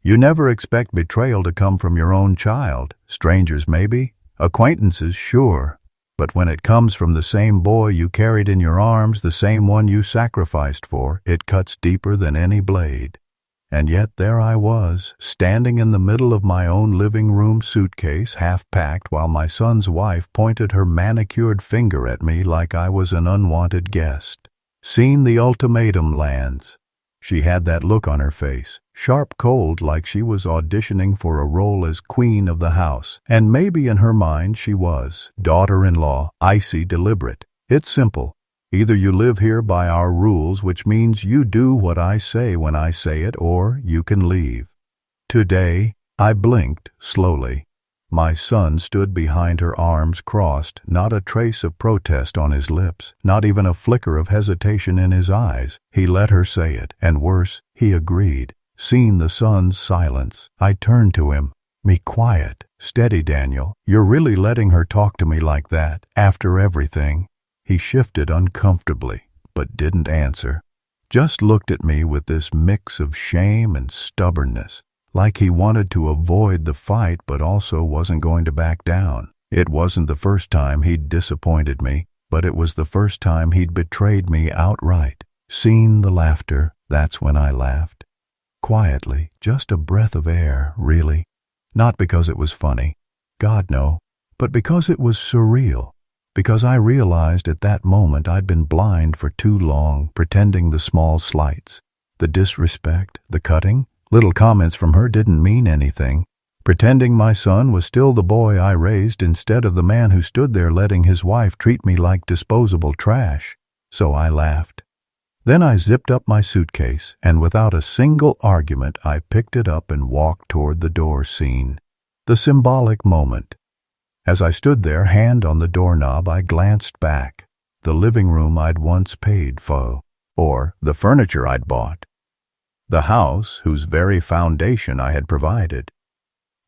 You never expect betrayal to come from your own child. Strangers maybe, acquaintances sure. But when it comes from the same boy you carried in your arms, the same one you sacrificed for, it cuts deeper than any blade. And yet there I was, standing in the middle of my own living room suitcase, half-packed, while my son's wife pointed her manicured finger at me like I was an unwanted guest. Seen the ultimatum lands. She had that look on her face, sharp cold, like she was auditioning for a role as queen of the house. And maybe in her mind she was. Daughter-in-law, icy deliberate. It's simple. Either you live here by our rules, which means you do what I say when I say it, or you can leave. Today, I blinked slowly. My son stood behind her, arms crossed, not a trace of protest on his lips, not even a flicker of hesitation in his eyes. He let her say it, and worse, he agreed. Seeing the son's silence, I turned to him. "Me quiet, steady, Daniel. You're really letting her talk to me like that, after everything?" He shifted uncomfortably, but didn't answer. Just looked at me with this mix of shame and stubbornness, like he wanted to avoid the fight but also wasn't going to back down. It wasn't the first time he'd disappointed me, but it was the first time he'd betrayed me outright. Seen the laughter, that's when I laughed. Quietly, just a breath of air, really. Not because it was funny, God no, but because it was surreal. Because I realized at that moment I'd been blind for too long, pretending the small slights, the disrespect, the cutting. Little comments from her didn't mean anything. Pretending my son was still the boy I raised instead of the man who stood there letting his wife treat me like disposable trash. So I laughed. Then I zipped up my suitcase, and without a single argument I picked it up and walked toward the door scene. The symbolic moment. As I stood there, hand on the doorknob, I glanced back. The living room I'd once paid for, or the furniture I'd bought. The house whose very foundation I had provided.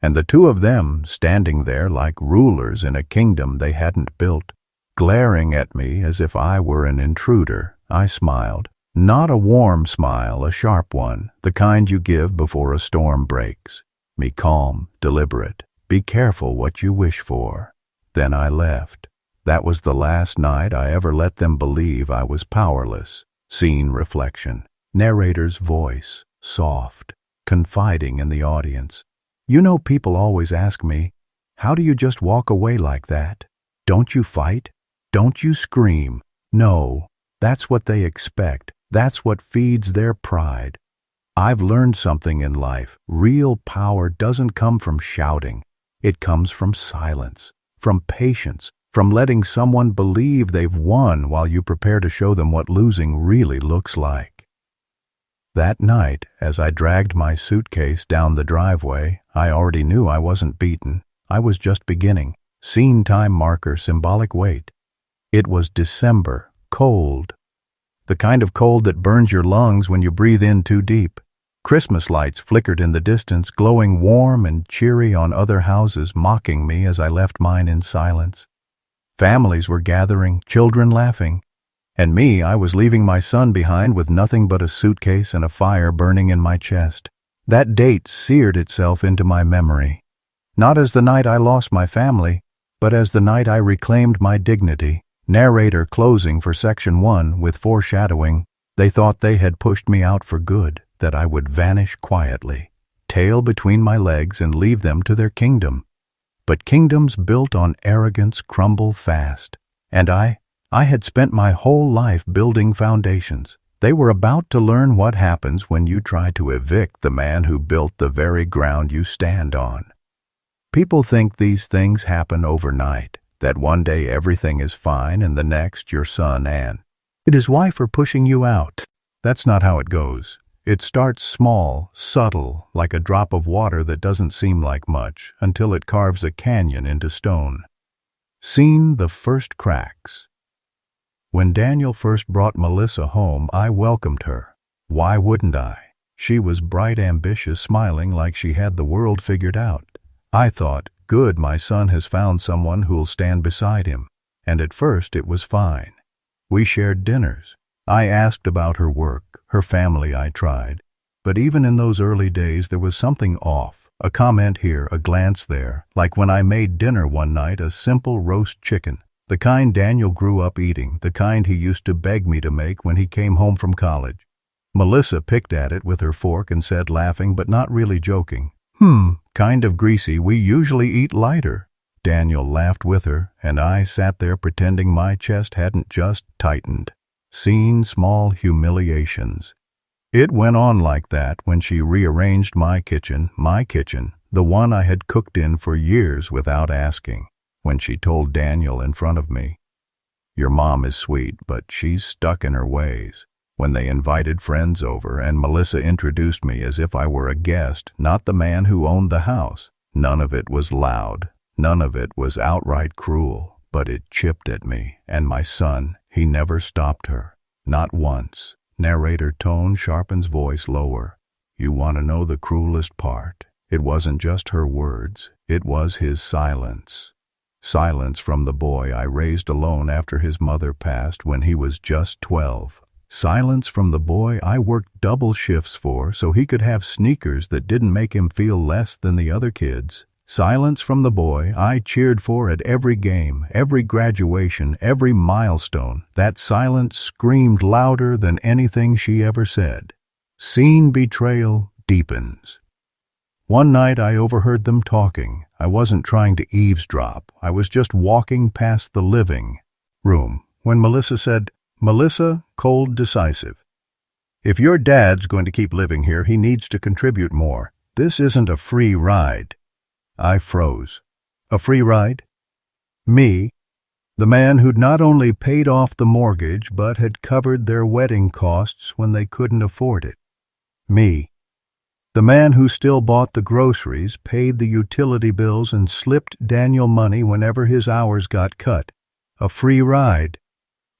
And the two of them standing there like rulers in a kingdom they hadn't built, glaring at me as if I were an intruder. I smiled. Not a warm smile, a sharp one, the kind you give before a storm breaks. Me calm, deliberate. Be careful what you wish for. Then I left. That was the last night I ever let them believe I was powerless. Scene reflection. Narrator's voice, soft, confiding in the audience. You know, people always ask me, how do you just walk away like that? Don't you fight? Don't you scream? No, that's what they expect. That's what feeds their pride. I've learned something in life. Real power doesn't come from shouting. It comes from silence, from patience, from letting someone believe they've won while you prepare to show them what losing really looks like. That night, as I dragged my suitcase down the driveway, I already knew I wasn't beaten. I was just beginning. Scene time marker, symbolic weight. It was December, cold. The kind of cold that burns your lungs when you breathe in too deep. Christmas lights flickered in the distance, glowing warm and cheery on other houses, mocking me as I left mine in silence. Families were gathering, children laughing. And me, I was leaving my son behind with nothing but a suitcase and a fire burning in my chest. That date seared itself into my memory. Not as the night I lost my family, but as the night I reclaimed my dignity. Narrator closing for Section 1 with foreshadowing. They thought they had pushed me out for good, that I would vanish quietly, tail between my legs, and leave them to their kingdom. But kingdoms built on arrogance crumble fast. And I had spent my whole life building foundations. They were about to learn what happens when you try to evict the man who built the very ground you stand on. People think these things happen overnight, that one day everything is fine and the next your son and his wife are pushing you out. That's not how it goes. It starts small, subtle, like a drop of water that doesn't seem like much, until it carves a canyon into stone. Seen the first cracks. When Daniel first brought Melissa home, I welcomed her. Why wouldn't I? She was bright, ambitious, smiling like she had the world figured out. I thought, good, my son has found someone who'll stand beside him. And at first it was fine. We shared dinners. I asked about her work, her family. I tried. But even in those early days there was something off. A comment here, a glance there, like when I made dinner one night, a simple roast chicken. The kind Daniel grew up eating, the kind he used to beg me to make when he came home from college. Melissa picked at it with her fork and said, laughing but not really joking, kind of greasy, we usually eat lighter. Daniel laughed with her, and I sat there pretending my chest hadn't just tightened. Seen small humiliations. It went on like that when she rearranged my kitchen, the one I had cooked in for years without asking. When she told Daniel in front of me, "Your mom is sweet, but she's stuck in her ways." When they invited friends over and Melissa introduced me as if I were a guest, not the man who owned the house. None of it was loud. None of it was outright cruel, but it chipped at me, and my son, he never stopped her. Not once. Narrator tone sharpens voice lower. You want to know the cruelest part? It wasn't just her words. It was his silence. Silence from the boy I raised alone after his mother passed when he was just 12. Silence from the boy I worked double shifts for so he could have sneakers that didn't make him feel less than the other kids. Silence from the boy I cheered for at every game, every graduation, every milestone. That silence screamed louder than anything she ever said. Seen betrayal deepens. One night I overheard them talking. I wasn't trying to eavesdrop. I was just walking past the living room when Melissa said, Melissa, cold, decisive. If your dad's going to keep living here, he needs to contribute more. This isn't a free ride. I froze. A free ride? Me, the man who'd not only paid off the mortgage but had covered their wedding costs when they couldn't afford it. Me, the man who still bought the groceries, paid the utility bills, and slipped Daniel money whenever his hours got cut. A free ride.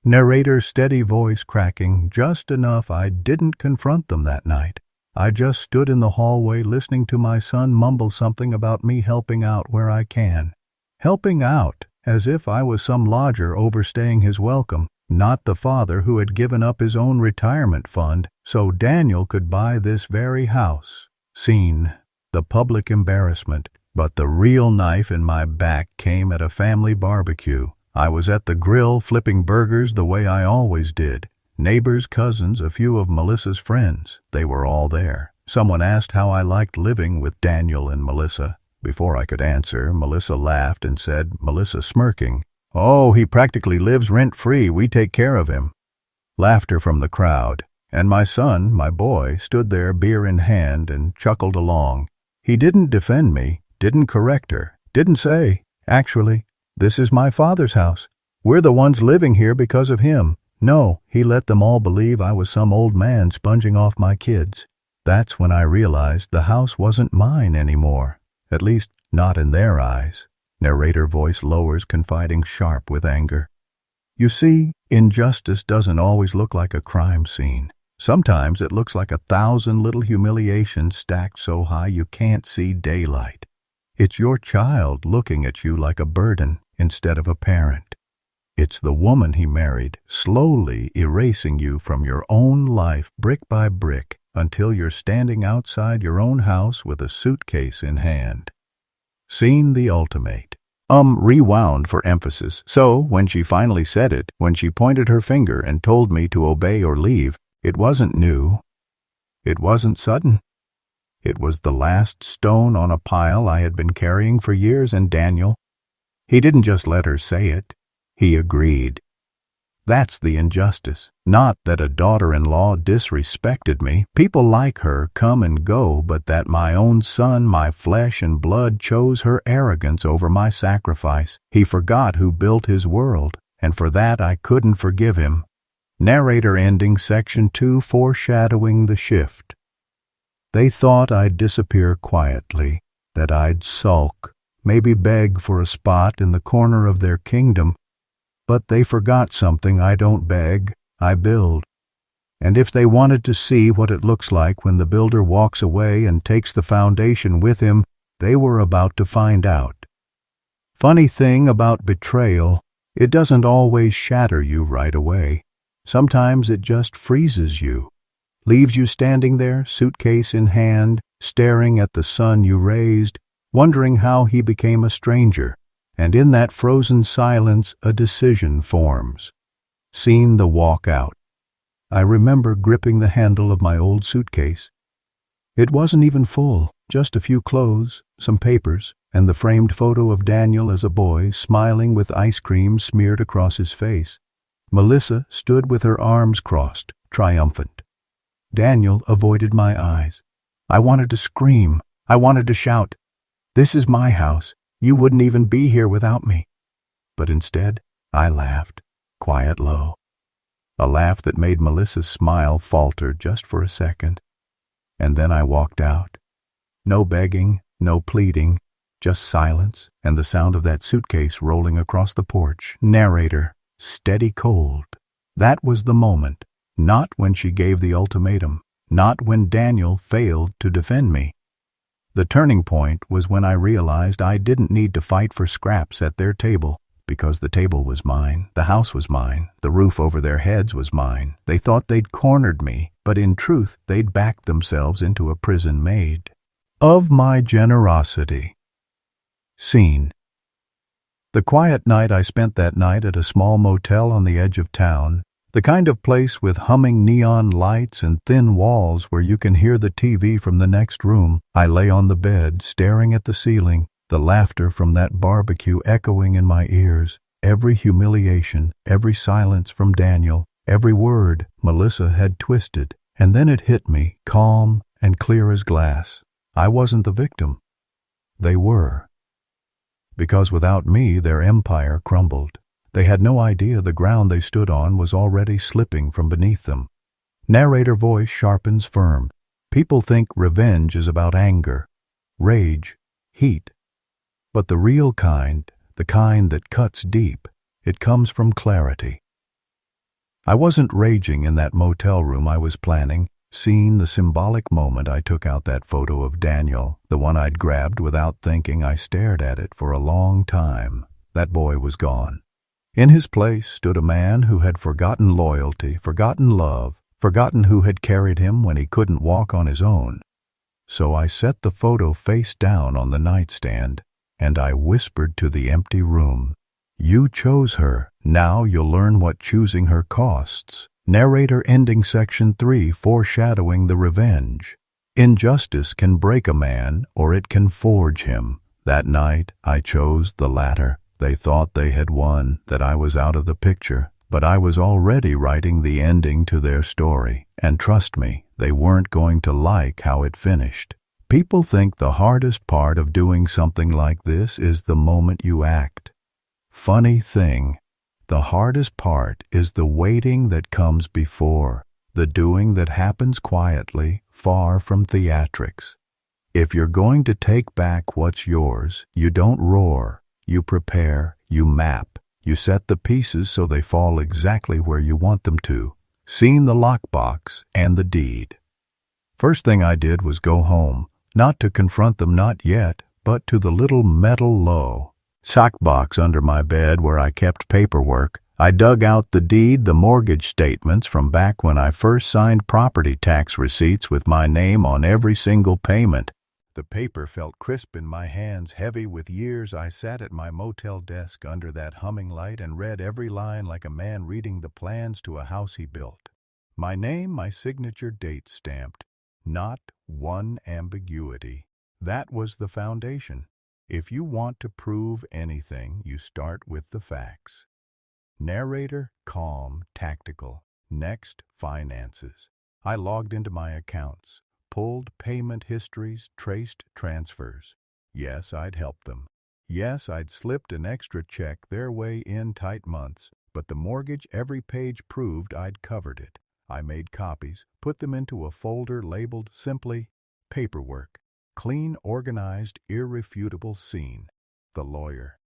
Narrator steady voice cracking, just enough I didn't confront them that night. I just stood in the hallway listening to my son mumble something about me helping out where I can. Helping out, as if I was some lodger overstaying his welcome, not the father who had given up his own retirement fund so Daniel could buy this very house. Scene, the public embarrassment, but the real knife in my back came at a family barbecue. I was at the grill flipping burgers the way I always did. Neighbors, cousins, a few of Melissa's friends, they were all there. Someone asked how I liked living with Daniel and Melissa. Before I could answer, Melissa laughed and said, Melissa smirking, "Oh, he practically lives rent-free. We take care of him." Laughter from the crowd, and my son, my boy, stood there beer in hand and chuckled along. He didn't defend me, didn't correct her, didn't say, "Actually, this is my father's house. We're the ones living here because of him." No, he let them all believe I was some old man sponging off my kids. That's when I realized the house wasn't mine anymore. At least, not in their eyes. Narrator voice lowers, confiding, sharp with anger. You see, injustice doesn't always look like a crime scene. Sometimes it looks like 1,000 little humiliations stacked so high you can't see daylight. It's your child looking at you like a burden instead of a parent. It's the woman he married, slowly erasing you from your own life brick by brick until you're standing outside your own house with a suitcase in hand. Seen the ultimate. Rewound for emphasis. So, when she finally said it, when she pointed her finger and told me to obey or leave, it wasn't new. It wasn't sudden. It was the last stone on a pile I had been carrying for years, and Daniel, he didn't just let her say it. He agreed. That's the injustice. Not that a daughter-in-law disrespected me. People like her come and go, but that my own son, my flesh and blood, chose her arrogance over my sacrifice. He forgot who built his world, and for that I couldn't forgive him. Narrator ending section 2, foreshadowing the shift. They thought I'd disappear quietly, that I'd sulk, maybe beg for a spot in the corner of their kingdom. But they forgot something. I don't beg, I build. And if they wanted to see what it looks like when the builder walks away and takes the foundation with him, they were about to find out. Funny thing about betrayal, it doesn't always shatter you right away. Sometimes it just freezes you. leaves you standing there, suitcase in hand, staring at the son you raised, wondering how he became a stranger, and in that frozen silence a decision forms. Seen the walk out. I remember gripping the handle of my old suitcase. It wasn't even full, just a few clothes, some papers, and the framed photo of Daniel as a boy, smiling with ice cream smeared across his face. Melissa stood with her arms crossed, triumphant. Daniel avoided my eyes. I wanted to scream. I wanted to shout, "This is my house. You wouldn't even be here without me." But instead, I laughed, quiet, low. A laugh that made Melissa's smile falter just for a second. And then I walked out. No begging, no pleading, just silence and the sound of that suitcase rolling across the porch. Narrator, steady cold. That was the moment. Not when she gave the ultimatum. Not when Daniel failed to defend me. The turning point was when I realized I didn't need to fight for scraps at their table, because the table was mine, the house was mine, the roof over their heads was mine. They thought they'd cornered me, but in truth they'd backed themselves into a prison made of my generosity. Scene. The quiet night I spent that night at a small motel on the edge of town, the kind of place with humming neon lights and thin walls where you can hear the TV from the next room. I lay on the bed, staring at the ceiling, the laughter from that barbecue echoing in my ears, every humiliation, every silence from Daniel, every word Melissa had twisted. And then it hit me, calm and clear as glass. I wasn't the victim. They were. Because without me, their empire crumbled. They had no idea the ground they stood on was already slipping from beneath them. Narrator voice sharpens firm. People think revenge is about anger, rage, heat. But the real kind, the kind that cuts deep, it comes from clarity. I wasn't raging in that motel room I was planning, seeing the symbolic moment I took out that photo of Daniel, the one I'd grabbed without thinking. I stared at it for a long time. That boy was gone. In his place stood a man who had forgotten loyalty, forgotten love, forgotten who had carried him when he couldn't walk on his own. So I set the photo face down on the nightstand, and I whispered to the empty room, "You chose her. Now you'll learn what choosing her costs." Narrator ending section 3, foreshadowing the revenge. Injustice can break a man, or it can forge him. That night I chose the latter. They thought they had won, that I was out of the picture, but I was already writing the ending to their story, and trust me, they weren't going to like how it finished. People think the hardest part of doing something like this is the moment you act. Funny thing, the hardest part is the waiting that comes before, the doing that happens quietly, far from theatrics. If you're going to take back what's yours, you don't roar. You prepare, you map, you set the pieces so they fall exactly where you want them to. Seen the lockbox and the deed. First thing I did was go home, not to confront them, not yet, but to the little metal sock box under my bed where I kept paperwork. I dug out the deed, the mortgage statements from back when I first signed property tax receipts with my name on every single payment. The paper felt crisp in my hands, heavy with years. I sat at my motel desk under that humming light and read every line like a man reading the plans to a house he built. My name, my signature, date stamped. Not one ambiguity. That was the foundation. If you want to prove anything, you start with the facts. Narrator, calm, tactical. Next, finances. I logged into my accounts. Pulled payment histories, traced transfers. Yes, I'd helped them. Yes, I'd slipped an extra check their way in tight months, but the mortgage every page proved I'd covered it. I made copies, put them into a folder labeled simply paperwork. Clean, organized, irrefutable scene. The lawyer.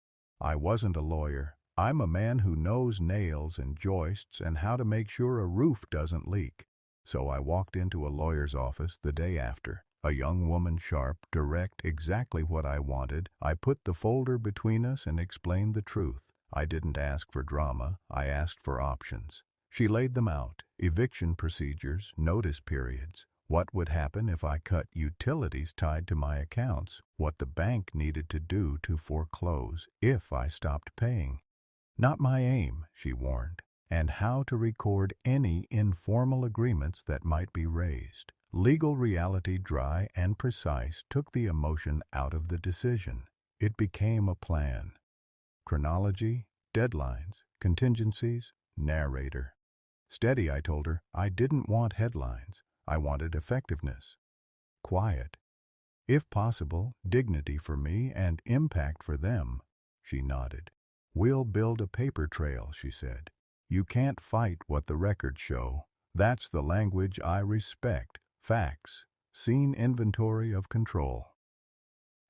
I wasn't a lawyer. I'm a man who knows nails and joists and how to make sure a roof doesn't leak. So I walked into a lawyer's office the day after. A young woman, sharp, direct, exactly what I wanted. I put the folder between us and explained the truth. I didn't ask for drama. I asked for options. She laid them out: eviction procedures, notice periods, what would happen if I cut utilities tied to my accounts, what the bank needed to do to foreclose if I stopped paying. Not my aim, she warned, and how to record any informal agreements that might be raised. Legal reality, dry and precise, took the emotion out of the decision. It became a plan. Chronology, deadlines, contingencies, narrator. Steady, I told her. I didn't want headlines. I wanted effectiveness. Quiet. If possible, dignity for me and impact for them. She nodded. We'll build a paper trail, she said. You can't fight what the records show. That's the language I respect. Facts. Scene inventory of control.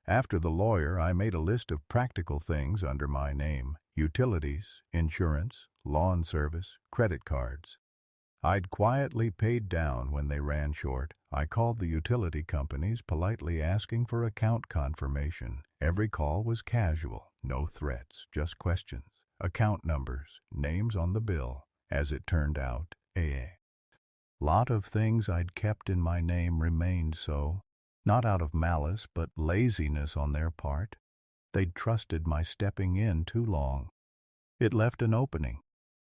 After the lawyer, I made a list of practical things under my name: utilities, insurance, lawn service, credit cards. I'd quietly paid down when they ran short. I called the utility companies, politely asking for account confirmation. Every call was casual, no threats, just questions. Account numbers, names on the bill. As it turned out, a lot of things I'd kept in my name remained so. Not out of malice, but laziness on their part. They'd trusted my stepping in too long. It left an opening.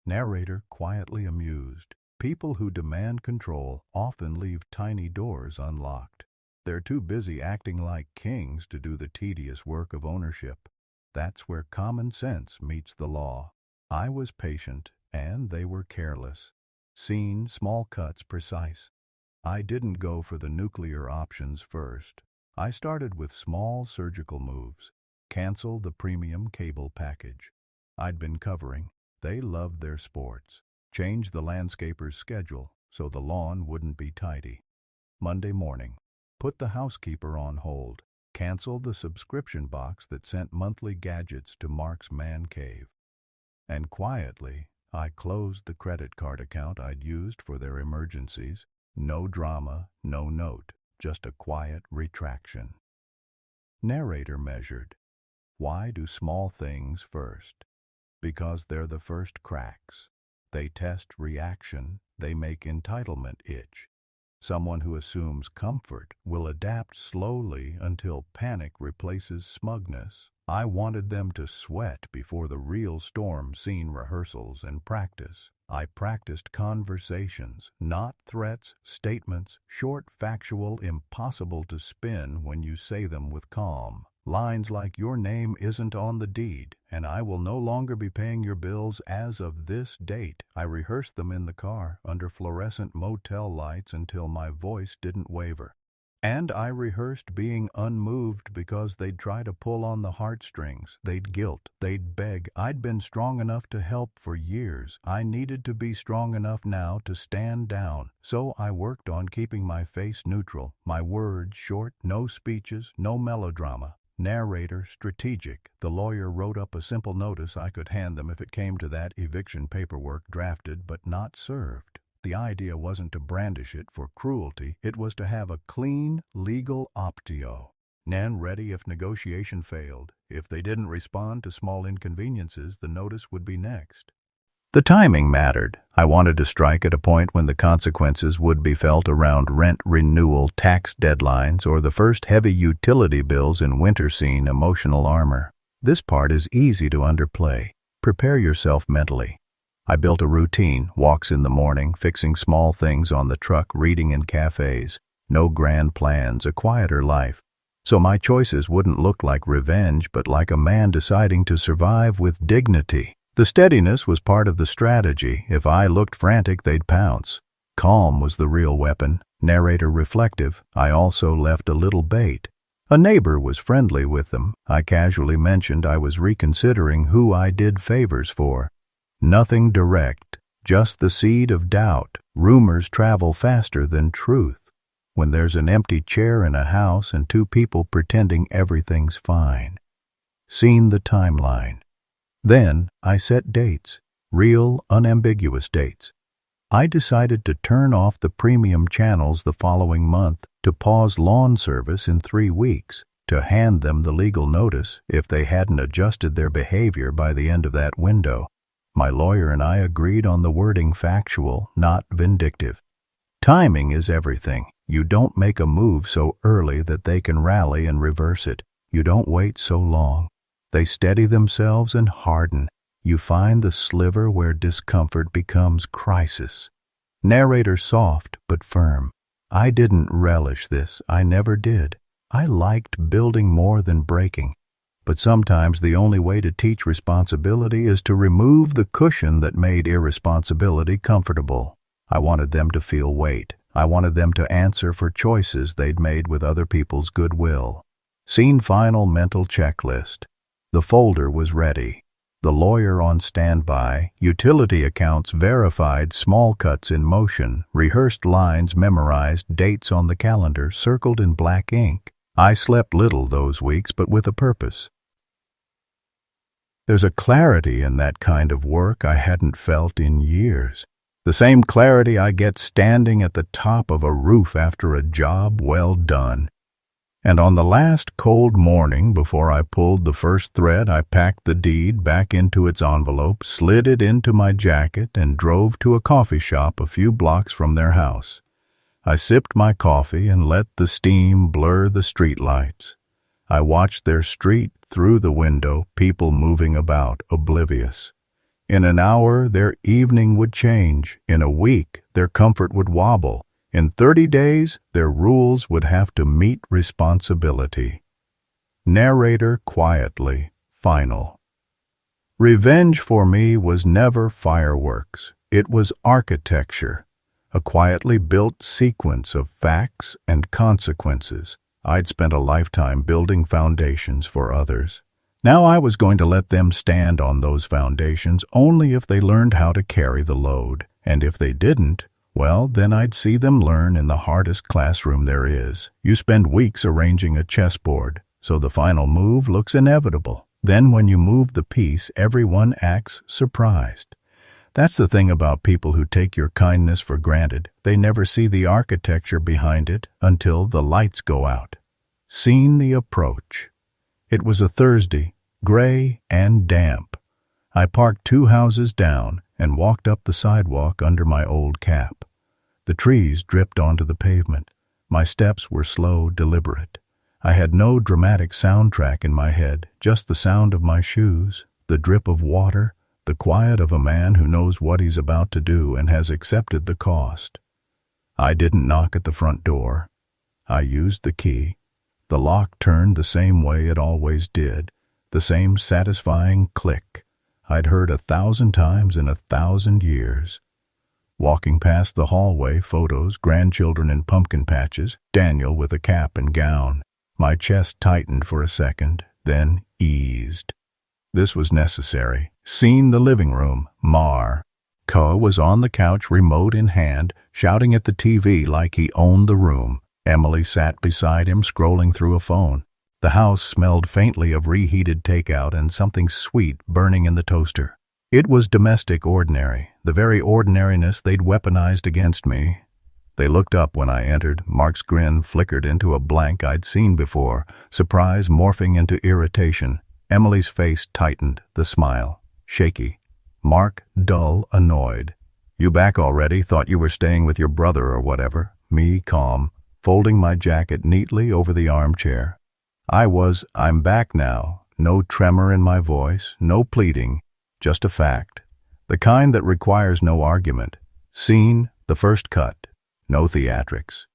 Narrator quietly amused. People who demand control often leave tiny doors unlocked. They're too busy acting like kings to do the tedious work of ownership. That's where common sense meets the law. I was patient, and they were careless. Scene, small cuts, precise. I didn't go for the nuclear options first. I started with small surgical moves. Cancel the premium cable package I'd been covering. They loved their sports. Change the landscaper's schedule so the lawn wouldn't be tidy. Monday morning. Put the housekeeper on hold. Cancel the subscription box that sent monthly gadgets to Mark's man cave. And quietly, I closed the credit card account I'd used for their emergencies. No drama, no note, just a quiet retraction. Narrator measured. Why do small things first? Because they're the first cracks. They test reaction, they make entitlement itch. Someone who assumes comfort will adapt slowly until panic replaces smugness. I wanted them to sweat before the real storm scene rehearsals and practice. I practiced conversations, not threats, statements, short, factual, impossible to spin when you say them with calm. Lines like, your name isn't on the deed, and I will no longer be paying your bills as of this date. I rehearsed them in the car, under fluorescent motel lights, until my voice didn't waver. And I rehearsed being unmoved because they'd try to pull on the heartstrings. They'd guilt, they'd beg. I'd been strong enough to help for years. I needed to be strong enough now to stand down. So I worked on keeping my face neutral, my words short, no speeches, no melodrama. Narrator strategic. The lawyer wrote up a simple notice I could hand them if it came to that: eviction paperwork drafted but not served. The idea wasn't to brandish it for cruelty, it was to have a clean, legal optio. Nan ready if negotiation failed. If they didn't respond to small inconveniences, the notice would be next. The timing mattered. I wanted to strike at a point when the consequences would be felt around rent renewal, tax deadlines, or the first heavy utility bills in winter scene emotional armor. This part is easy to underplay. Prepare yourself mentally. I built a routine: walks in the morning, fixing small things on the truck, reading in cafes. No grand plans, a quieter life. So my choices wouldn't look like revenge, but like a man deciding to survive with dignity. The steadiness was part of the strategy. If I looked frantic, they'd pounce. Calm was the real weapon. Narrator reflective. I also left a little bait. A neighbor was friendly with them. I casually mentioned I was reconsidering who I did favors for. Nothing direct, just the seed of doubt. Rumors travel faster than truth. When there's an empty chair in a house and two people pretending everything's fine. Seen the timeline. Then I set dates, real, unambiguous dates. I decided to turn off the premium channels the following month, to pause lawn service in 3 weeks, to hand them the legal notice if they hadn't adjusted their behavior by the end of that window. My lawyer and I agreed on the wording factual, not vindictive. Timing is everything. You don't make a move so early that they can rally and reverse it. You don't wait so long. They steady themselves and harden. You find the sliver where discomfort becomes crisis. Narrator soft but firm. I didn't relish this. I never did. I liked building more than breaking. But sometimes the only way to teach responsibility is to remove the cushion that made irresponsibility comfortable. I wanted them to feel weight. I wanted them to answer for choices they'd made with other people's goodwill. Scene final mental checklist. The folder was ready. The lawyer on standby, utility accounts verified, small cuts in motion, rehearsed lines memorized, dates on the calendar circled in black ink. I slept little those weeks, but with a purpose. There's a clarity in that kind of work I hadn't felt in years. The same clarity I get standing at the top of a roof after a job well done. And on the last cold morning before I pulled the first thread, I packed the deed back into its envelope, slid it into my jacket, and drove to a coffee shop a few blocks from their house. I sipped my coffee and let the steam blur the streetlights. I watched their street through the window, people moving about, oblivious. In an hour, their evening would change. In a week, their comfort would wobble. In 30 days, their rules would have to meet responsibility. Narrator quietly, final. Revenge for me was never fireworks. It was architecture, a quietly built sequence of facts and consequences. I'd spent a lifetime building foundations for others. Now I was going to let them stand on those foundations only if they learned how to carry the load. And if they didn't, well, then I'd see them learn in the hardest classroom there is. You spend weeks arranging a chessboard, so the final move looks inevitable. Then when you move the piece, everyone acts surprised. That's the thing about people who take your kindness for granted. They never see the architecture behind it until the lights go out. Scene the approach. It was a Thursday, gray and damp. I parked 2 houses down and walked up the sidewalk under my old cap. The trees dripped onto the pavement. My steps were slow, deliberate. I had no dramatic soundtrack in my head, just the sound of my shoes, the drip of water, the quiet of a man who knows what he's about to do and has accepted the cost. I didn't knock at the front door. I used the key. The lock turned the same way it always did, the same satisfying click I'd heard 1,000 times in 1,000 years. Walking past the hallway, photos, grandchildren in pumpkin patches, Daniel with a cap and gown. My chest tightened for a second, then eased. This was necessary. Scene the living room. Mar. Koa was on the couch, remote in hand, shouting at the TV like he owned the room. Emily sat beside him, scrolling through a phone. The house smelled faintly of reheated takeout and something sweet burning in the toaster. It was domestic ordinary, the very ordinariness they'd weaponized against me. They looked up when I entered. Mark's grin flickered into a blank I'd seen before, surprise morphing into irritation. Emily's face tightened, the smile shaky. Mark, dull, annoyed. "You back already? Thought you were staying with your brother or whatever." Me, calm, folding my jacket neatly over the armchair. I'm back now. No tremor in my voice, no pleading, just a fact. The kind that requires no argument. Scene, the first cut. No theatrics.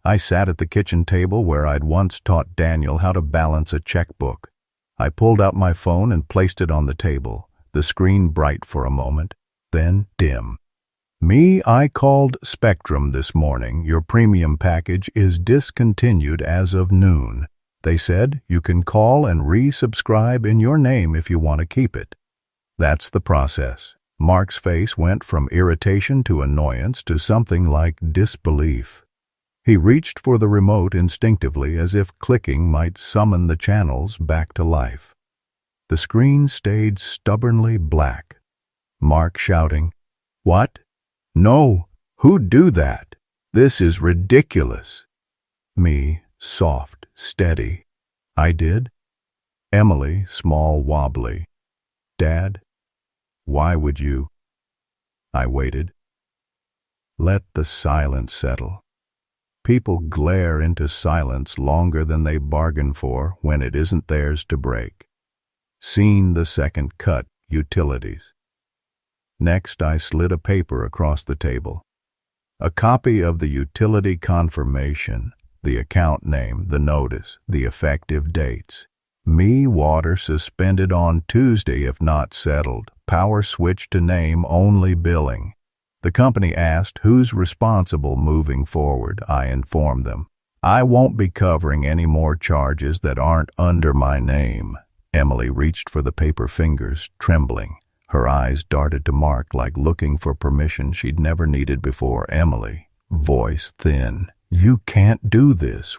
I sat at the kitchen table where I'd once taught Daniel how to balance a checkbook. I pulled out my phone and placed it on the table, the screen bright for a moment, then dim. I called Spectrum this morning. Your premium package is discontinued as of noon. They said you can call and resubscribe in your name if you want to keep it. That's the process. Mark's face went from irritation to annoyance to something like disbelief. He reached for the remote instinctively, as if clicking might summon the channels back to life. The screen stayed stubbornly black. Mark shouting, "What? No, who'd do that? This is ridiculous." Me, soft, steady. "I did." Emily, small, wobbly. "Dad, Why would you? I waited. Let the silence settle. People glare into silence longer than they bargain for when it isn't theirs to break. Scene the second cut, utilities. Next, I slid a paper across the table. A copy of the utility confirmation, the account name, the notice, the effective dates. Me water suspended on Tuesday if not settled. Power switch to name only billing. The company asked who's responsible moving forward. I informed them. I won't be covering any more charges that aren't under my name. Emily reached for the paper fingers, trembling. Her eyes darted to Mark like looking for permission she'd never needed before. Emily, voice thin. You can't do this.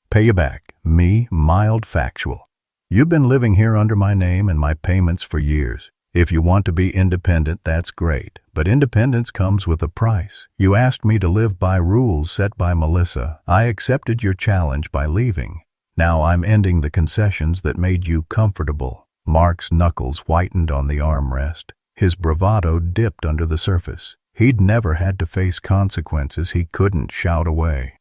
Pay you back. Me, mild factual. You've been living here under my name and my payments for years. If you want to be independent, that's great. But independence comes with a price. You asked me to live by rules set by Melissa. I accepted your challenge by leaving. Now I'm ending the concessions that made you comfortable. Mark's knuckles whitened on the armrest. His bravado dipped under the surface. He'd never had to face consequences he couldn't shout away.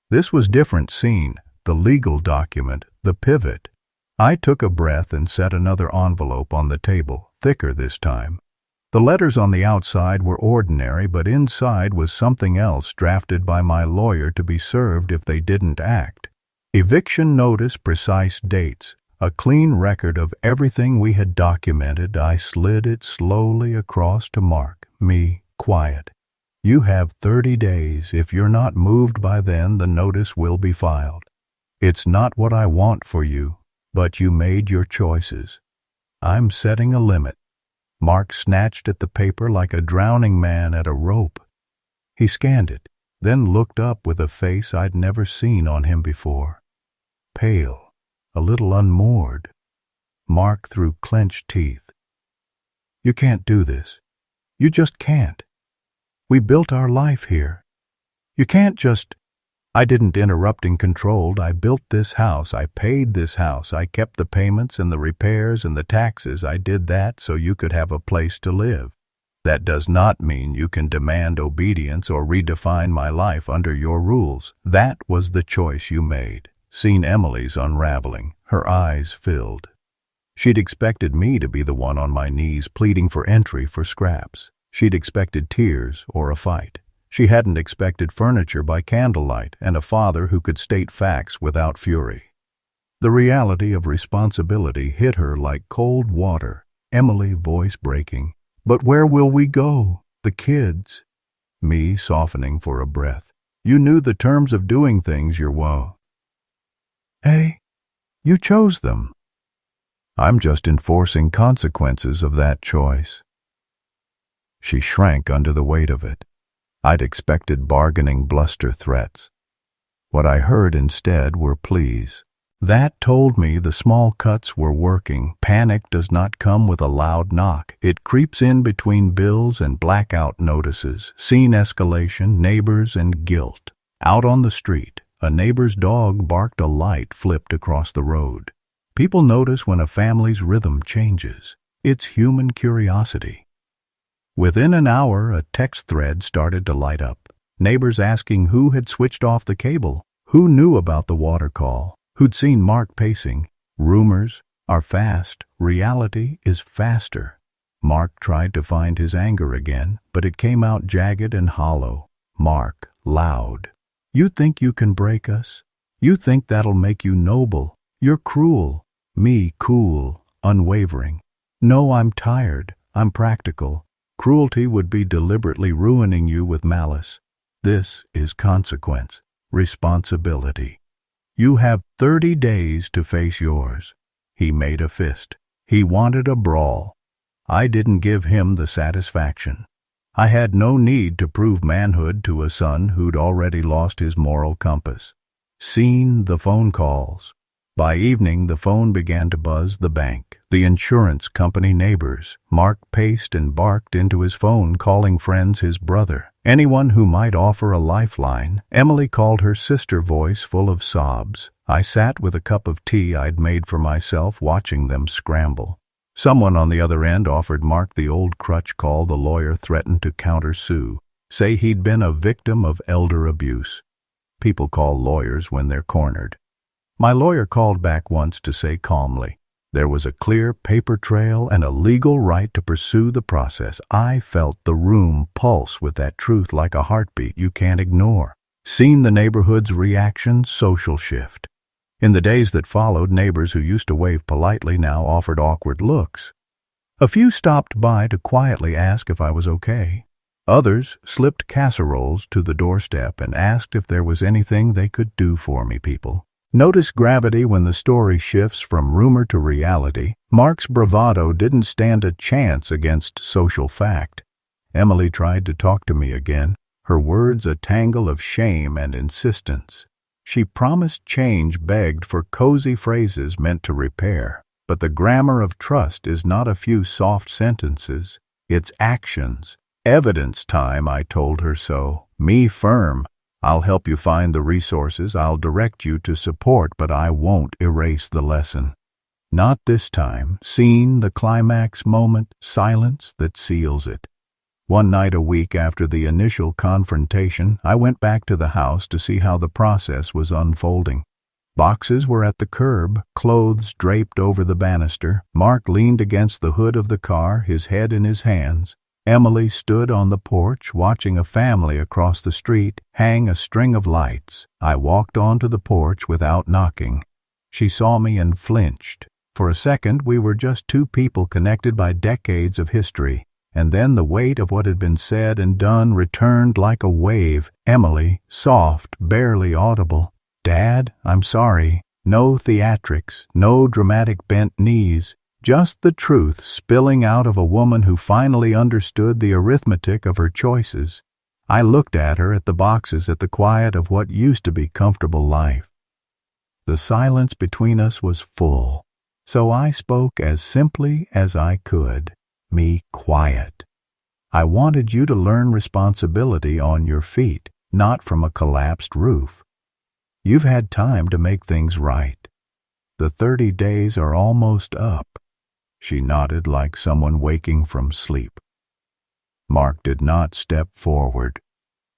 This was different scene, the legal document, the pivot. I took a breath and set another envelope on the table, thicker this time. The letters on the outside were ordinary, but inside was something else drafted by my lawyer to be served if they didn't act. Eviction notice, precise dates. A clean record of everything we had documented. I slid it slowly across to Mark. Me, quiet. You have 30 days. If you're not moved by then, the notice will be filed. It's not what I want for you, but you made your choices. I'm setting a limit. Mark snatched at the paper like a drowning man at a rope. He scanned it, then looked up with a face I'd never seen on him before. Pale. A little unmoored. Mark through clenched teeth. You can't do this. You just can't. We built our life here. You can't just... I didn't interrupting controlled. I built this house. I paid this house. I kept the payments and the repairs and the taxes. I did that so you could have a place to live. That does not mean you can demand obedience or redefine my life under your rules. That was the choice you made. Seen Emily's unraveling. Her eyes filled. She'd expected me to be the one on my knees pleading for entry for scraps. She'd expected tears or a fight. She hadn't expected furniture by candlelight and a father who could state facts without fury. The reality of responsibility hit her like cold water. Emily, voice breaking. But where will we go? The kids. Me, softening for a breath. You knew the terms of doing things your woe. Hey, you chose them. I'm just enforcing consequences of that choice. She shrank under the weight of it. I'd expected bargaining bluster threats. What I heard instead were pleas. That told me the small cuts were working. Panic does not come with a loud knock. It creeps in between bills and blackout notices, scene escalation, neighbors, and guilt. Out on the street, a neighbor's dog barked. A light flipped across the road. People notice when a family's rhythm changes. It's human curiosity. Within an hour, a text thread started to light up. Neighbors asking who had switched off the cable, who knew about the water call, who'd seen Mark pacing. Rumors are fast. Reality is faster. Mark tried to find his anger again, but it came out jagged and hollow. Mark, loud. You think you can break us? You think that'll make you noble? You're cruel. Me, cool, unwavering. No, I'm tired. I'm practical. Cruelty would be deliberately ruining you with malice. This is consequence, responsibility. You have 30 days to face yours. He made a fist. He wanted a brawl. I didn't give him the satisfaction. I had no need to prove manhood to a son who'd already lost his moral compass. Seen the phone calls. By evening, the phone began to buzz. The bank, the insurance company, neighbors. Mark paced and barked into his phone, calling friends, his brother, anyone who might offer a lifeline. Emily called her sister, voice full of sobs. I sat with a cup of tea I'd made for myself, watching them scramble. Someone on the other end offered Mark the old crutch call. The lawyer threatened to countersue, say he'd been a victim of elder abuse. People call lawyers when they're cornered. My lawyer called back once to say calmly, there was a clear paper trail and a legal right to pursue the process. I felt the room pulse with that truth like a heartbeat you can't ignore. Seen the neighborhood's reaction, social shift. In the days that followed, neighbors who used to wave politely now offered awkward looks. A few stopped by to quietly ask if I was okay. Others slipped casseroles to the doorstep and asked if there was anything they could do for me. People notice gravity when the story shifts from rumor to reality. Mark's bravado didn't stand a chance against social fact. Emily tried to talk to me again, her words a tangle of shame and insistence. She promised change, begged for cozy phrases meant to repair. But the grammar of trust is not a few soft sentences, it's actions. Evidence time, I told her so. Me firm. I'll help you find the resources, I'll direct you to support, but I won't erase the lesson. Not this time. Seen the climax moment, silence that seals it. One night a week after the initial confrontation, I went back to the house to see how the process was unfolding. Boxes were at the curb, clothes draped over the banister. Mark leaned against the hood of the car, his head in his hands. Emily stood on the porch, watching a family across the street hang a string of lights. I walked onto the porch without knocking. She saw me and flinched. For a second, we were just two people connected by decades of history. And then the weight of what had been said and done returned like a wave. Emily, soft, barely audible. Dad, I'm sorry. No theatrics, no dramatic bent knees. Just the truth spilling out of a woman who finally understood the arithmetic of her choices. I looked at her, at the boxes, at the quiet of what used to be comfortable life. The silence between us was full, so I spoke as simply as I could. Me quiet. I wanted you to learn responsibility on your feet, not from a collapsed roof. You've had time to make things right. The 30 days are almost up. She nodded like someone waking from sleep. Mark did not step forward.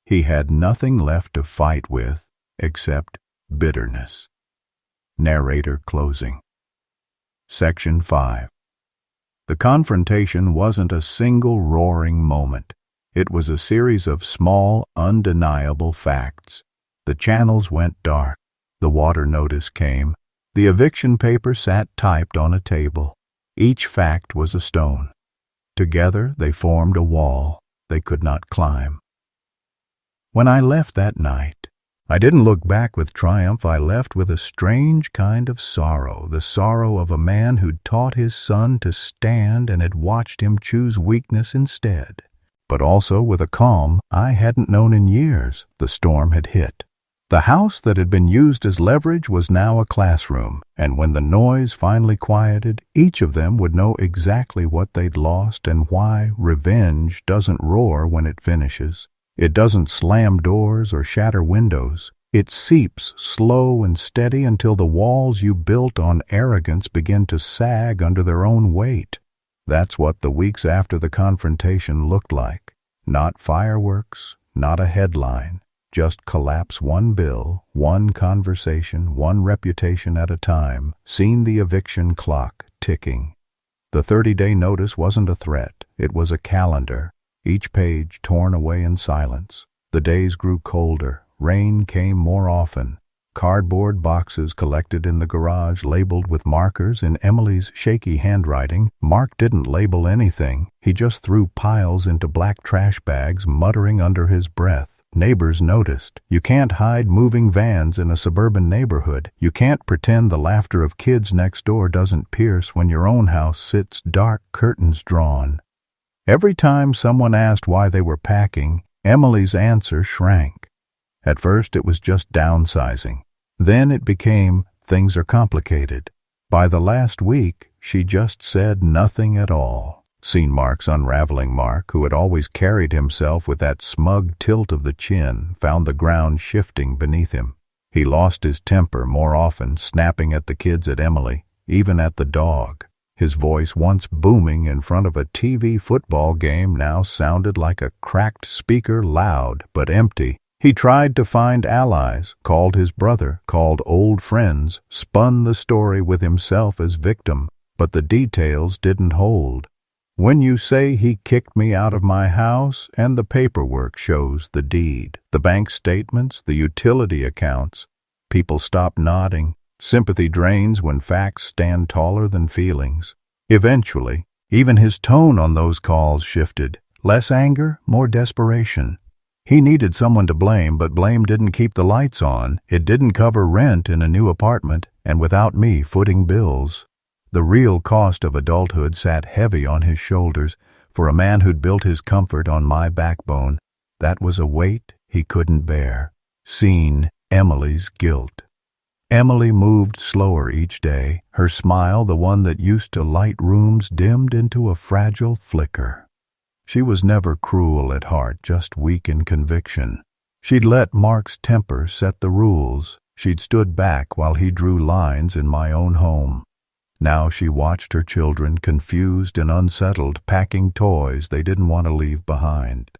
He had nothing left to fight with except bitterness. Narrator closing. Section 5. The confrontation wasn't a single roaring moment. It was a series of small, undeniable facts. The channels went dark. The water notice came. The eviction paper sat typed on a table. Each fact was a stone. Together they formed a wall they could not climb. When I left that night, I didn't look back with triumph. I left with a strange kind of sorrow, the sorrow of a man who'd taught his son to stand and had watched him choose weakness instead. But also with a calm I hadn't known in years. The storm had hit. The house that had been used as leverage was now a classroom, and when the noise finally quieted, each of them would know exactly what they'd lost and why revenge doesn't roar when it finishes. It doesn't slam doors or shatter windows. It seeps slow and steady until the walls you built on arrogance begin to sag under their own weight. That's what the weeks after the confrontation looked like. Not fireworks, not a headline. Just collapse one bill, one conversation, one reputation at a time. Seen the eviction clock ticking. The 30-day notice wasn't a threat. It was a calendar. Each page torn away in silence. The days grew colder. Rain came more often. Cardboard boxes collected in the garage, labeled with markers in Emily's shaky handwriting. Mark didn't label anything. He just threw piles into black trash bags, muttering under his breath. Neighbors noticed. You can't hide moving vans in a suburban neighborhood. You can't pretend the laughter of kids next door doesn't pierce when your own house sits dark, curtains drawn. Every time someone asked why they were packing, Emily's answer shrank. At first it was just downsizing. Then it became, things are complicated. By the last week, she just said nothing at all. Seen Mark's unraveling. Mark, who had always carried himself with that smug tilt of the chin, found the ground shifting beneath him. He lost his temper more often, snapping at the kids, at Emily, even at the dog. His voice, once booming in front of a TV football game, now sounded like a cracked speaker, loud but empty. He tried to find allies, called his brother, called old friends, spun the story with himself as victim, but the details didn't hold. When you say he kicked me out of my house, and the paperwork shows the deed, the bank statements, the utility accounts, people stop nodding. Sympathy drains when facts stand taller than feelings. Eventually, even his tone on those calls shifted. Less anger, more desperation. He needed someone to blame, but blame didn't keep the lights on. It didn't cover rent in a new apartment, and without me footing bills. The real cost of adulthood sat heavy on his shoulders. For a man who'd built his comfort on my backbone, that was a weight he couldn't bear. Seen Emily's guilt. Emily moved slower each day. Her smile, the one that used to light rooms, dimmed into a fragile flicker. She was never cruel at heart, just weak in conviction. She'd let Mark's temper set the rules. She'd stood back while he drew lines in my own home. Now she watched her children, confused and unsettled, packing toys they didn't want to leave behind.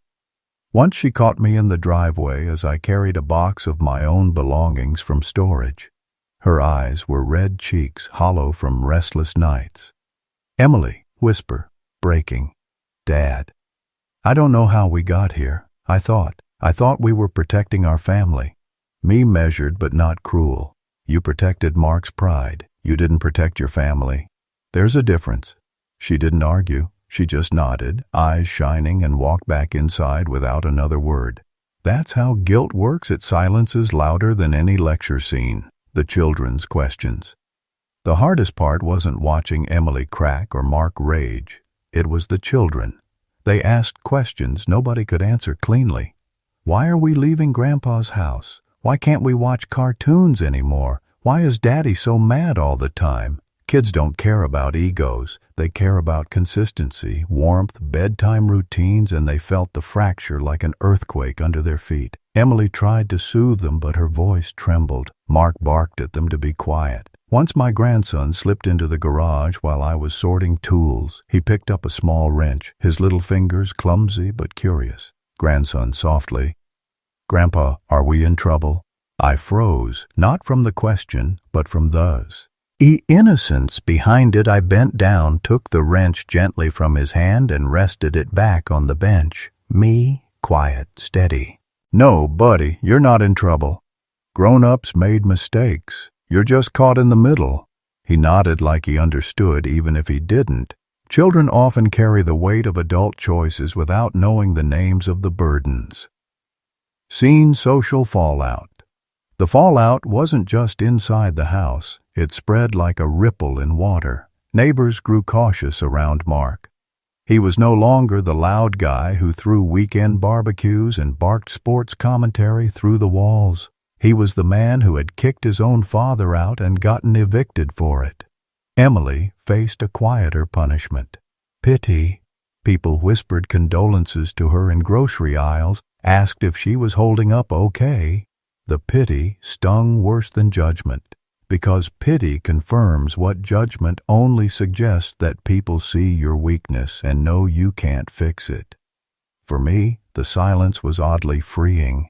Once she caught me in the driveway as I carried a box of my own belongings from storage. Her eyes were red cheeks, hollow from restless nights. "Emily," whisper, breaking. "Dad. I don't know how we got here. I thought we were protecting our family. Me measured but not cruel. You protected Mark's pride. You didn't protect your family. There's a difference." She didn't argue. She just nodded, eyes shining, and walked back inside without another word. That's how guilt works. It silences louder than any lecture scene. The children's questions. The hardest part wasn't watching Emily crack or Mark rage. It was the children. They asked questions nobody could answer cleanly. Why are we leaving Grandpa's house? Why can't we watch cartoons anymore? Why is Daddy so mad all the time? Kids don't care about egos. They care about consistency, warmth, bedtime routines, and they felt the fracture like an earthquake under their feet. Emily tried to soothe them, but her voice trembled. Mark barked at them to be quiet. Once my grandson slipped into the garage while I was sorting tools. He picked up a small wrench, his little fingers clumsy but curious. Grandson softly, "Grandpa, are we in trouble?" I froze, not from the question, but from those innocence behind it. I bent down, took the wrench gently from his hand, and rested it back on the bench. Me, quiet, steady. "No, buddy, you're not in trouble. Grown-ups made mistakes. You're just caught in the middle." He nodded like he understood, even if he didn't. Children often carry the weight of adult choices without knowing the names of the burdens. Seen social fallout. The fallout wasn't just inside the house. It spread like a ripple in water. Neighbors grew cautious around Mark. He was no longer the loud guy who threw weekend barbecues and barked sports commentary through the walls. He was the man who had kicked his own father out and gotten evicted for it. Emily faced a quieter punishment. Pity. People whispered condolences to her in grocery aisles, asked if she was holding up okay. The pity stung worse than judgment, because pity confirms what judgment only suggests, that people see your weakness and know you can't fix it. For me, the silence was oddly freeing.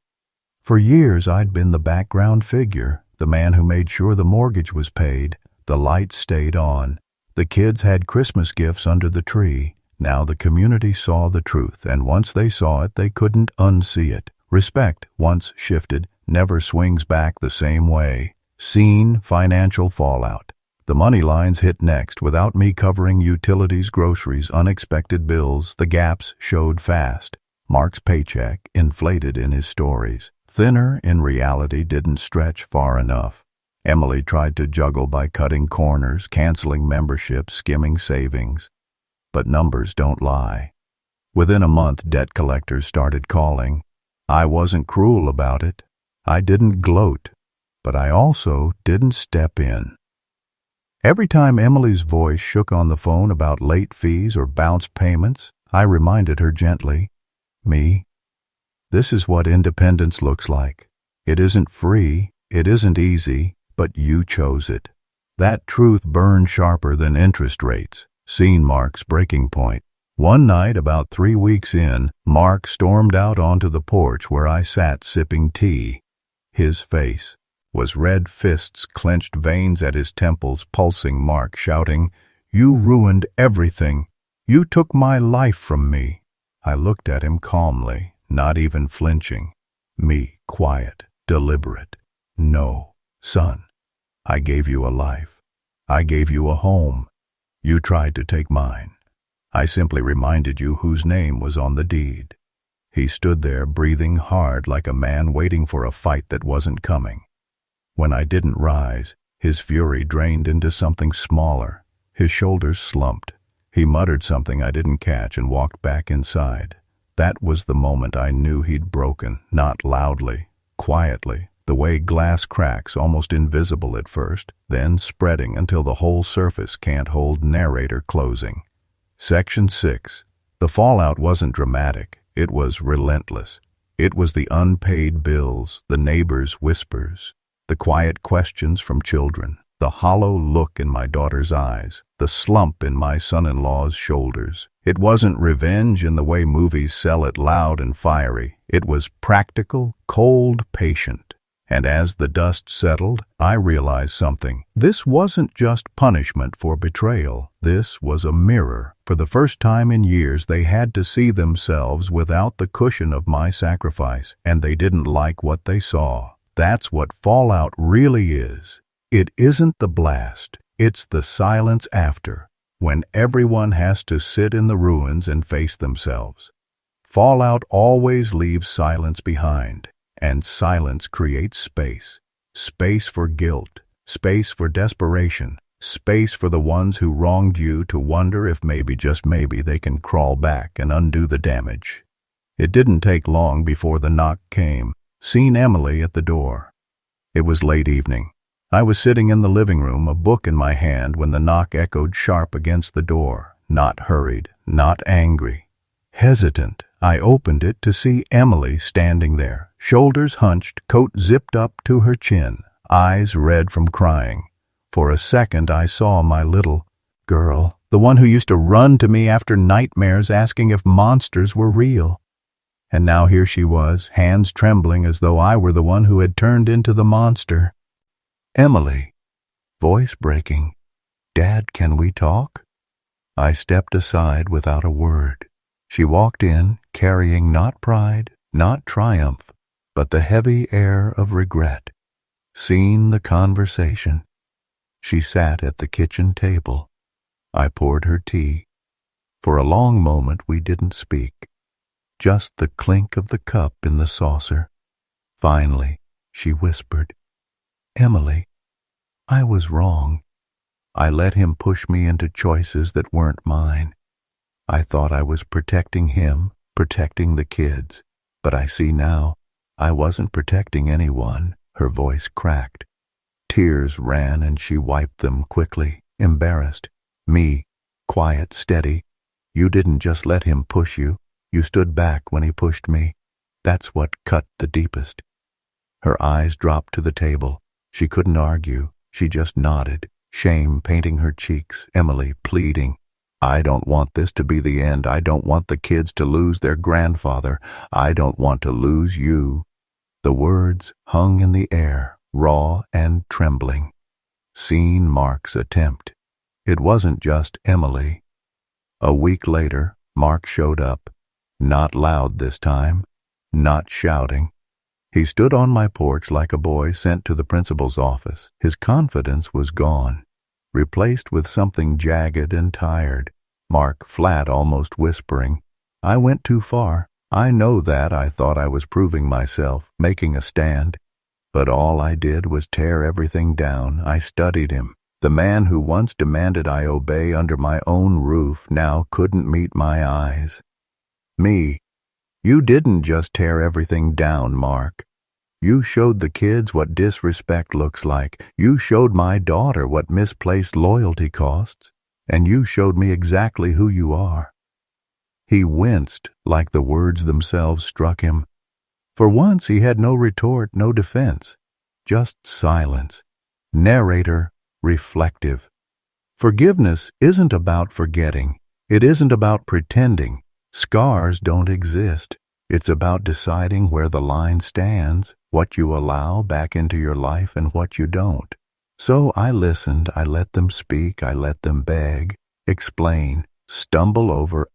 For years I'd been the background figure, the man who made sure the mortgage was paid, the lights stayed on, the kids had Christmas gifts under the tree. Now the community saw the truth, and once they saw it, they couldn't unsee it. Respect, once shifted, never swings back the same way. Seen financial fallout. The money lines hit next. Without me covering utilities, groceries, unexpected bills, the gaps showed fast. Mark's paycheck, inflated in his stories, thinner in reality, didn't stretch far enough. Emily tried to juggle by cutting corners, canceling memberships, skimming savings. But numbers don't lie. Within a month, debt collectors started calling. I wasn't cruel about it. I didn't gloat, but I also didn't step in. Every time Emily's voice shook on the phone about late fees or bounced payments, I reminded her gently, "Me, this is what independence looks like. It isn't free, it isn't easy, but you chose it. That truth burned sharper than interest rates. Seen Mark's breaking point. One night, about 3 weeks in, Mark stormed out onto the porch where I sat sipping tea. His face was red, fists clenched, veins at his temples pulsing. Mark shouting, "You ruined everything. You took my life from me." I looked at him calmly, not even flinching. Me, quiet, deliberate. "No, son. I gave you a life. I gave you a home. You tried to take mine. I simply reminded you whose name was on the deed." He stood there, breathing hard like a man waiting for a fight that wasn't coming. When I didn't rise, his fury drained into something smaller. His shoulders slumped. He muttered something I didn't catch and walked back inside. That was the moment I knew he'd broken, not loudly, quietly, the way glass cracks, almost invisible at first, then spreading until the whole surface can't hold. Narrator closing. Section 6. The fallout wasn't dramatic. It was relentless. It was the unpaid bills, the neighbors' whispers, the quiet questions from children, the hollow look in my daughter's eyes, the slump in my son-in-law's shoulders. It wasn't revenge in the way movies sell it, loud and fiery. It was practical, cold, patient. And as the dust settled, I realized something. This wasn't just punishment for betrayal. This was a mirror. For the first time in years, they had to see themselves without the cushion of my sacrifice, and they didn't like what they saw. That's what fallout really is. It isn't the blast. It's the silence after, when everyone has to sit in the ruins and face themselves. Fallout always leaves silence behind. And silence creates space. Space for guilt, space for desperation, space for the ones who wronged you to wonder if maybe, just maybe, they can crawl back and undo the damage. It didn't take long before the knock came. Seen Emily at the door. It was late evening. I was sitting in the living room, a book in my hand, when the knock echoed sharp against the door. Not hurried, not angry. Hesitant, I opened it to see Emily standing there, shoulders hunched, coat zipped up to her chin, eyes red from crying. For a second I saw my little girl, the one who used to run to me after nightmares asking if monsters were real. And now here she was, hands trembling as though I were the one who had turned into the monster. "Emily," voice breaking, "Dad, can we talk?" I stepped aside without a word. She walked in, carrying not pride, not triumph, but the heavy air of regret. Seen the conversation. She sat at the kitchen table. I poured her tea. For a long moment we didn't speak. Just the clink of the cup in the saucer. Finally, she whispered, "Emily, I was wrong. I let him push me into choices that weren't mine. I thought I was protecting him, protecting the kids, but I see now I wasn't protecting anyone." Her voice cracked. Tears ran and she wiped them quickly, embarrassed. Me, quiet, steady. "You didn't just let him push you. You stood back when he pushed me. That's what cut the deepest." Her eyes dropped to the table. She couldn't argue. She just nodded, shame painting her cheeks. Emily pleading, "I don't want this to be the end. I don't want the kids to lose their grandfather. I don't want to lose you." The words hung in the air, raw and trembling. Seen Mark's attempt. It wasn't just Emily. A week later, Mark showed up. Not loud this time, not shouting. He stood on my porch like a boy sent to the principal's office. His confidence was gone, replaced with something jagged and tired. Mark flat, almost whispering, "I went too far. I know that." I thought I was proving myself, making a stand. But all I did was tear everything down. I studied him. The man who once demanded I obey under my own roof now couldn't meet my eyes. "Me, you didn't just tear everything down, Mark. You showed the kids what disrespect looks like. You showed my daughter what misplaced loyalty costs. And you showed me exactly who you are." He winced like the words themselves struck him. For once he had no retort, no defense, just silence. Narrator reflective. Forgiveness isn't about forgetting. It isn't about pretending. Scars don't exist. It's about deciding where the line stands, what you allow back into your life and what you don't. So I listened, I let them speak, I let them beg, explain, stumble over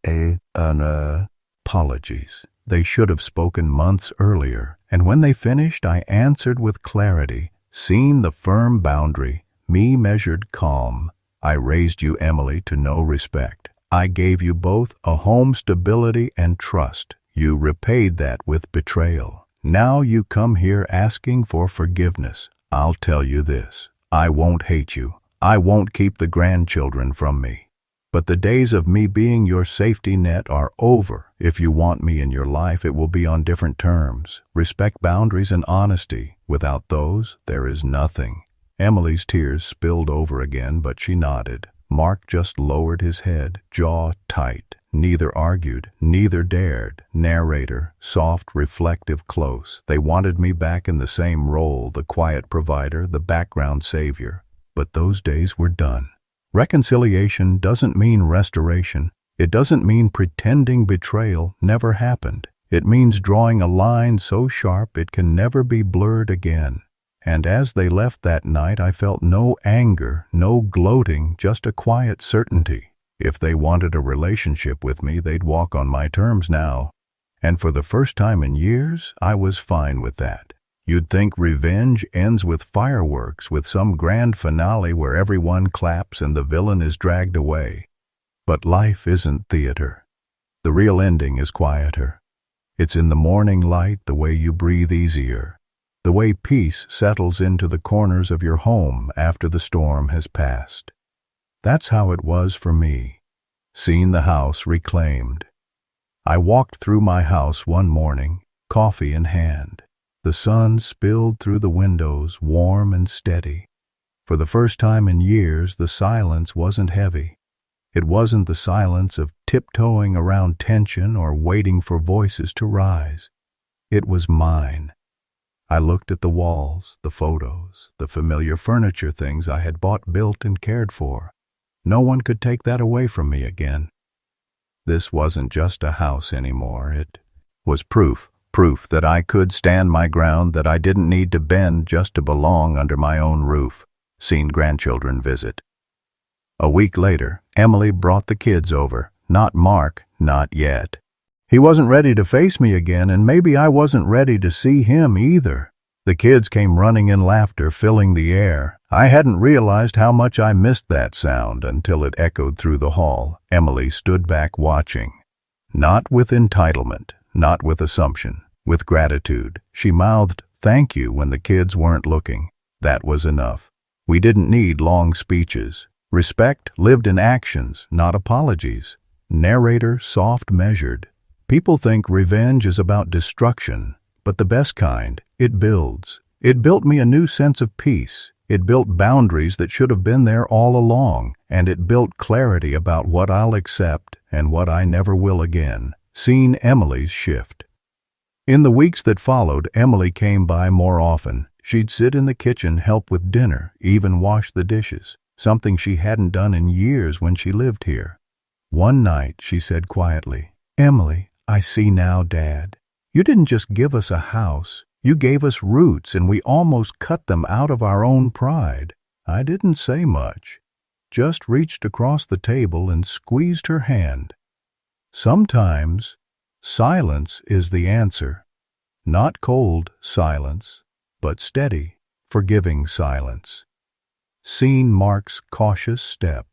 apologies. They should have spoken months earlier, and when they finished, I answered with clarity, seen the firm boundary, me measured calm. I raised you, Emily, to know respect. I gave you both a home, stability, and trust. You repaid that with betrayal. Now you come here asking for forgiveness. I'll tell you this. I won't hate you. I won't keep the grandchildren from me. But the days of me being your safety net are over. If you want me in your life, it will be on different terms. Respect boundaries and honesty. Without those, there is nothing. Emily's tears spilled over again, but she nodded. Mark just lowered his head, jaw tight. Neither argued, neither dared. Narrator, soft, reflective, close. They wanted me back in the same role, the quiet provider, the background savior. But those days were done. Reconciliation doesn't mean restoration. It doesn't mean pretending betrayal never happened. It means drawing a line so sharp it can never be blurred again. And as they left that night, I felt no anger, no gloating, just a quiet certainty. If they wanted a relationship with me, they'd walk on my terms now. And for the first time in years, I was fine with that. You'd think revenge ends with fireworks, with some grand finale where everyone claps and the villain is dragged away. But life isn't theater. The real ending is quieter. It's in the morning light, the way you breathe easier. The way peace settles into the corners of your home after the storm has passed. That's how it was for me, seeing the house reclaimed. I walked through my house one morning, coffee in hand. The sun spilled through the windows, warm and steady. For the first time in years, the silence wasn't heavy. It wasn't the silence of tiptoeing around tension or waiting for voices to rise. It was mine. I looked at the walls, the photos, the familiar furniture, things I had bought, built, and cared for. No one could take that away from me again. This wasn't just a house anymore. It was proof that I could stand my ground, that I didn't need to bend just to belong under my own roof. Seen grandchildren visit. A week later, Emily brought the kids over. Not Mark, not yet. He wasn't ready to face me again, and maybe I wasn't ready to see him either. The kids came running in, laughter filling the air. I hadn't realized how much I missed that sound until it echoed through the hall. Emily stood back watching. Not with entitlement, not with assumption, with gratitude. She mouthed, "Thank you," when the kids weren't looking. That was enough. We didn't need long speeches. Respect lived in actions, not apologies. Narrator, soft, measured. People think revenge is about destruction, but the best kind, it builds. It built me a new sense of peace. It built boundaries that should have been there all along, and it built clarity about what I'll accept and what I never will again. Seen Emily's shift. In the weeks that followed, Emily came by more often. She'd sit in the kitchen, help with dinner, even wash the dishes, something she hadn't done in years when she lived here. One night, she said quietly, "Emily, I see now, Dad. You didn't just give us a house. You gave us roots, and we almost cut them out of our own pride." I didn't say much, just reached across the table and squeezed her hand. Sometimes, silence is the answer. Not cold silence, but steady, forgiving silence. Seen Mark's cautious step.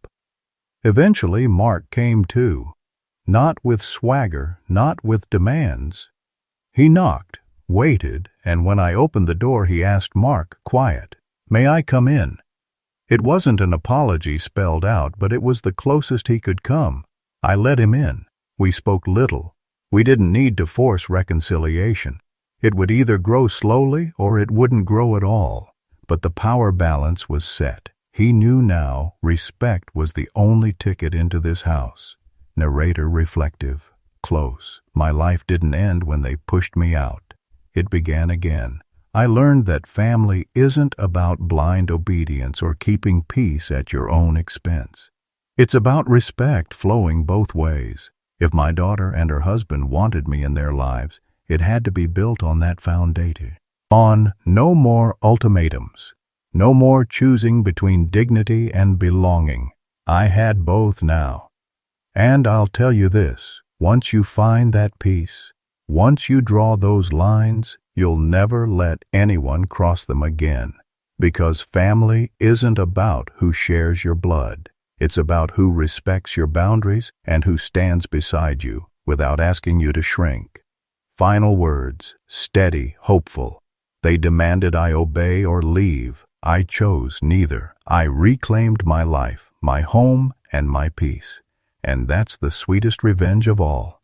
Eventually, Mark came too. Not with swagger, not with demands. He knocked, waited, and when I opened the door, he asked Mark, quiet, "May I come in?" It wasn't an apology spelled out, but it was the closest he could come. I let him in. We spoke little. We didn't need to force reconciliation. It would either grow slowly or it wouldn't grow at all. But the power balance was set. He knew now respect was the only ticket into this house. Narrator, reflective, close. My life didn't end when they pushed me out. It began again. I learned that family isn't about blind obedience or keeping peace at your own expense. It's about respect flowing both ways. If my daughter and her husband wanted me in their lives, it had to be built on that foundation. On no more ultimatums. No more choosing between dignity and belonging. I had both now. And I'll tell you this, once you find that peace, once you draw those lines, you'll never let anyone cross them again. Because family isn't about who shares your blood. It's about who respects your boundaries and who stands beside you without asking you to shrink. Final words, steady, hopeful. They demanded I obey or leave. I chose neither. I reclaimed my life, my home, and my peace. And that's the sweetest revenge of all.